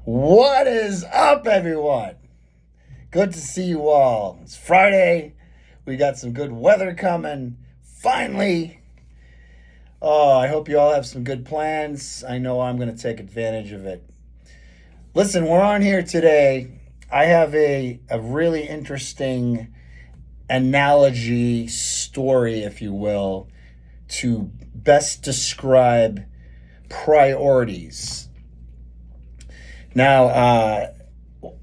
What is up, everyone? Good to see you all. It's Friday. We got some good weather coming. Finally. Oh, I hope you all have some good plans. I know I'm going to take advantage of it. Listen, we're on here today. I have a really interesting analogy story, if you will, to best describe priorities. Now,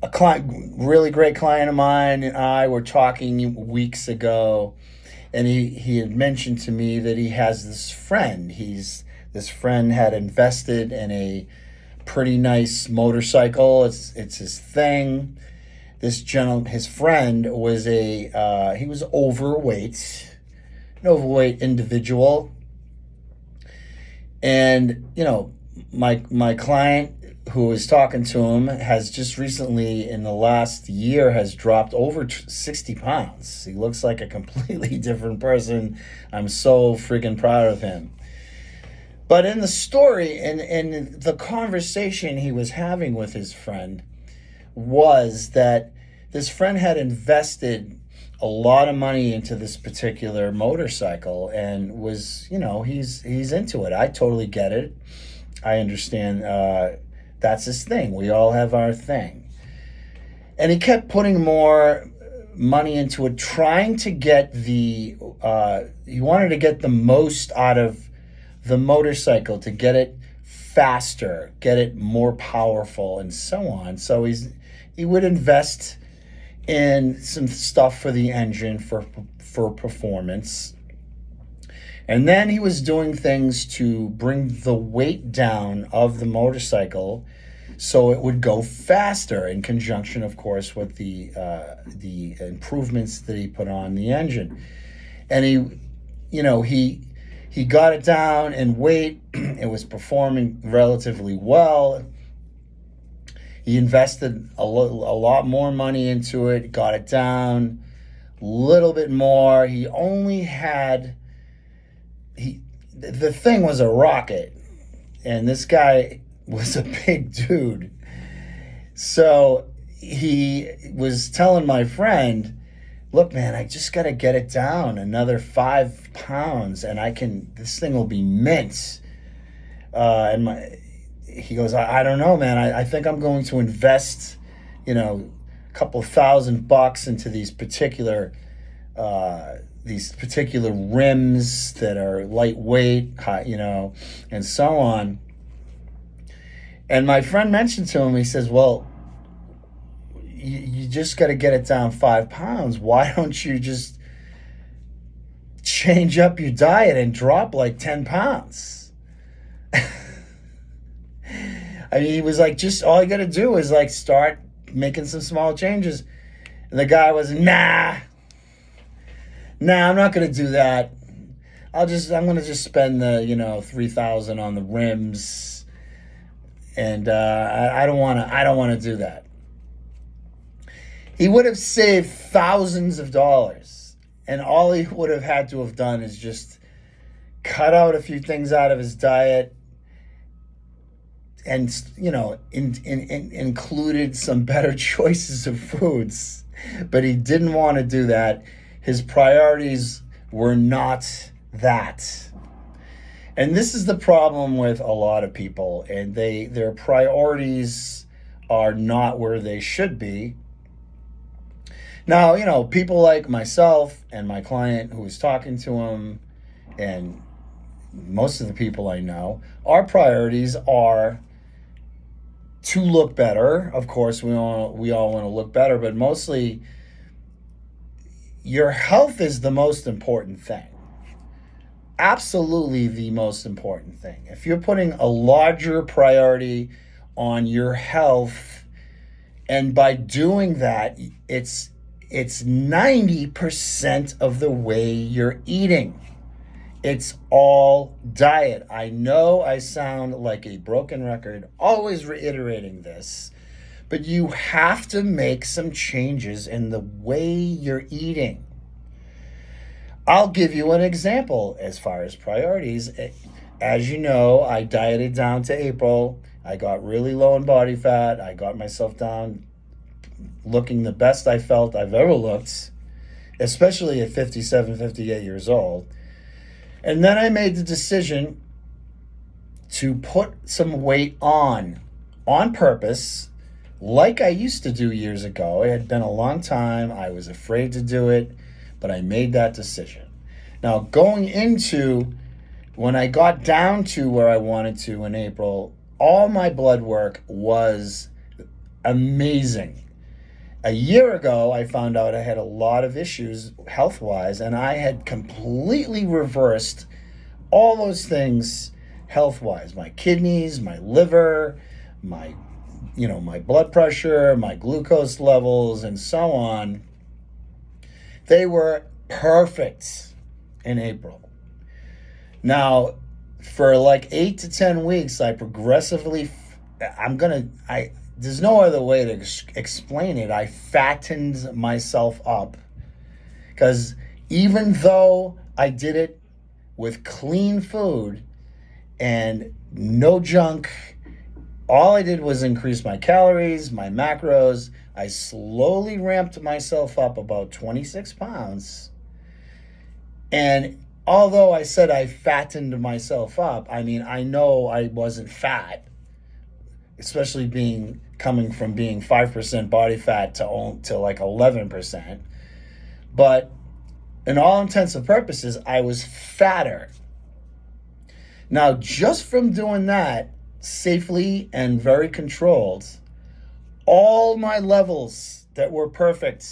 a client, really great client of mine and I were talking weeks ago, and he had mentioned to me that he has this friend. This friend had invested in a pretty nice motorcycle. It's his thing. This gentleman, his friend, was he was overweight, an overweight individual, and my client who was talking to him has just recently, in the last year, has dropped over 60 pounds. He looks like a completely different person. I'm so freaking proud of him. But in the story, in the conversation he was having with his friend, was that this friend had invested a lot of money into this particular motorcycle and was, he's into it. I totally get it. I understand. That's his thing. We all have our thing. And he kept putting more money into it, trying to get he wanted to get the most out of the motorcycle, to get it faster, get it more powerful, and so on. So he would invest in some stuff for the engine for performance. And then he was doing things to bring the weight down of the motorcycle so it would go faster, in conjunction, of course, with the improvements that he put on the engine. And he got it down in weight. It was performing relatively well. He invested a lot more money into it, got it down a little bit more. He only had... the thing was a rocket, and this guy was a big dude. So he was telling my friend, look, man, I just got to get it down another 5 pounds and this thing will be mint. He goes, I don't know, man. I think I'm going to invest, a couple $1,000 into these particular rims that are lightweight, and so on. And my friend mentioned to him, he says, well, you just got to get it down 5 pounds. Why don't you just change up your diet and drop like 10 pounds? I mean, he was like, just all you got to do is like start making some small changes. And the guy was, nah, I'm not going to do that. I'm going to just spend the, $3,000 on the rims. And I don't want to do that. He would have saved thousands of dollars. And all he would have had to have done is just cut out a few things out of his diet and, included some better choices of foods. But he didn't want to do that. His priorities were not that. And this is the problem with a lot of people, and their priorities are not where they should be. Now, people like myself and my client who was talking to him, and most of the people I know, our priorities are to look better. Of course, we all want to look better, but mostly your health is the most important thing. Absolutely the most important thing. If you're putting a larger priority on your health, and by doing that, it's 90% of the way you're eating. It's all diet. I know I sound like a broken record, always reiterating this, but you have to make some changes in the way you're eating. I'll give you an example as far as priorities. As you know, I dieted down to April. I got really low in body fat. I got myself down looking the best I felt I've ever looked, especially at 57, 58 years old. And then I made the decision to put some weight on purpose, like I used to do years ago. It had been a long time. I was afraid to do it, but I made that decision. Now, going into when I got down to where I wanted to in April, all my blood work was amazing. A year ago, I found out I had a lot of issues health-wise, and I had completely reversed all those things health-wise. My kidneys, my liver, my blood pressure, my glucose levels, and so on. They were perfect in April. Now, for like 8 to 10 weeks, I progressively, there's no other way to explain it. I fattened myself up, because even though I did it with clean food and no junk, all I did was increase my calories, my macros. I slowly ramped myself up about 26 pounds. And although I said I fattened myself up, I mean, I know I wasn't fat, especially coming from being 5% body fat to like 11%. But in all intents and purposes, I was fatter. Now, just from doing that safely and very controlled, all my levels that were perfect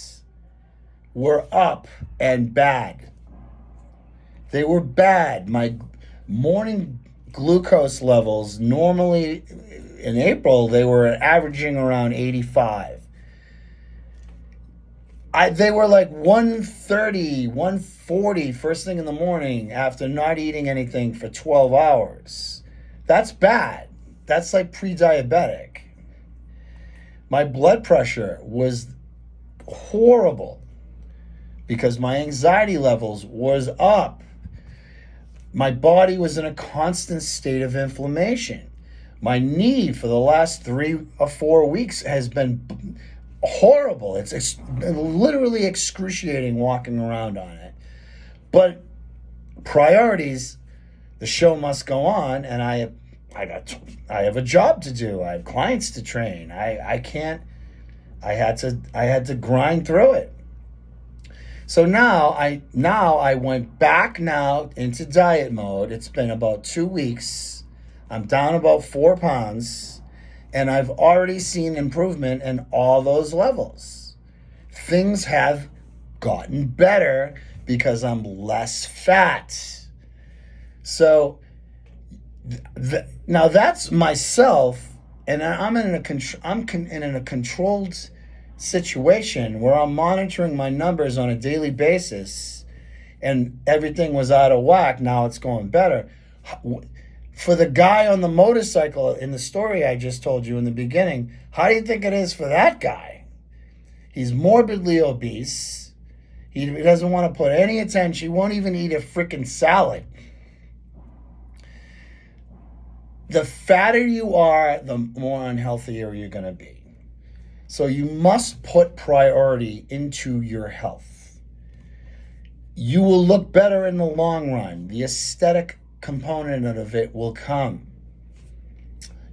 were up and bad. They were bad. My morning glucose levels, normally in April, they were averaging around 85. They were like 130, 140 first thing in the morning after not eating anything for 12 hours. That's bad. That's like pre-diabetic. My blood pressure was horrible because my anxiety levels was up. My body was in a constant state of inflammation. My knee for the last 3 or 4 weeks has been horrible. It's literally excruciating walking around on it. But priorities, the show must go on, and I have a job to do. I have clients to train. I had to grind through it. So now I went back now into diet mode. It's been about 2 weeks. I'm down about 4 pounds, and I've already seen improvement in all those levels. Things have gotten better because I'm less fat. So now that's myself, and I'm in a controlled situation where I'm monitoring my numbers on a daily basis, and everything was out of whack. Now it's going better. For the guy on the motorcycle in the story I just told you in the beginning, how do you think it is for that guy? He's morbidly obese. He doesn't want to put any attention. He won't even eat a freaking salad. The fatter you are, the more unhealthier you're going to be. So you must put priority into your health. You will look better in the long run. The aesthetic component of it will come.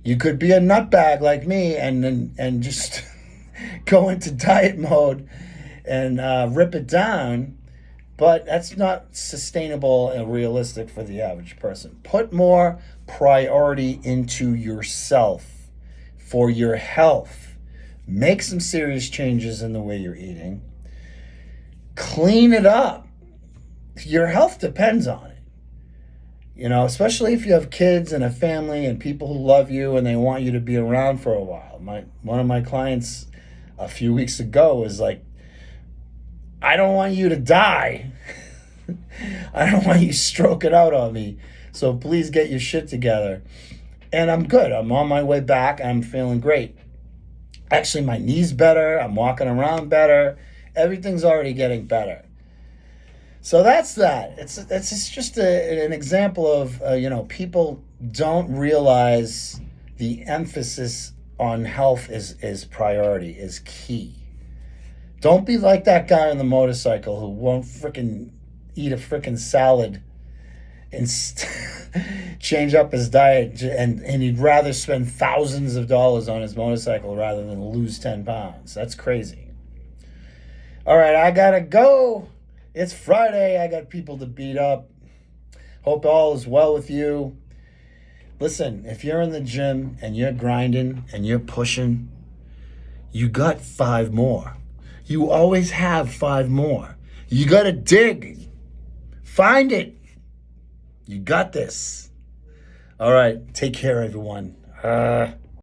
You could be a nutbag like me and just go into diet mode and rip it down, but that's not sustainable and realistic for the average person. Put more priority into yourself for your health. Make some serious changes in the way you're eating. Clean it up. Your health depends on it. You know, especially if you have kids and a family and people who love you and they want you to be around for a while. One of my clients a few weeks ago was like, I don't want you to die. I don't want you stroking out on me. So please get your shit together. And I'm good. I'm on my way back. I'm feeling great. Actually, my knee's better. I'm walking around better. Everything's already getting better. So that's that. It's just an example of, people don't realize the emphasis on health is priority, is key. Don't be like that guy on the motorcycle who won't frickin' eat a frickin' salad and change up his diet, and he'd rather spend thousands of dollars on his motorcycle rather than lose 10 pounds. That's crazy. All right, I gotta go. It's Friday. I got people to beat up. Hope all is well with you. Listen, if you're in the gym and you're grinding and you're pushing, you got 5 more. You always have 5 more. You got to dig. Find it. You got this. All right. Take care, everyone.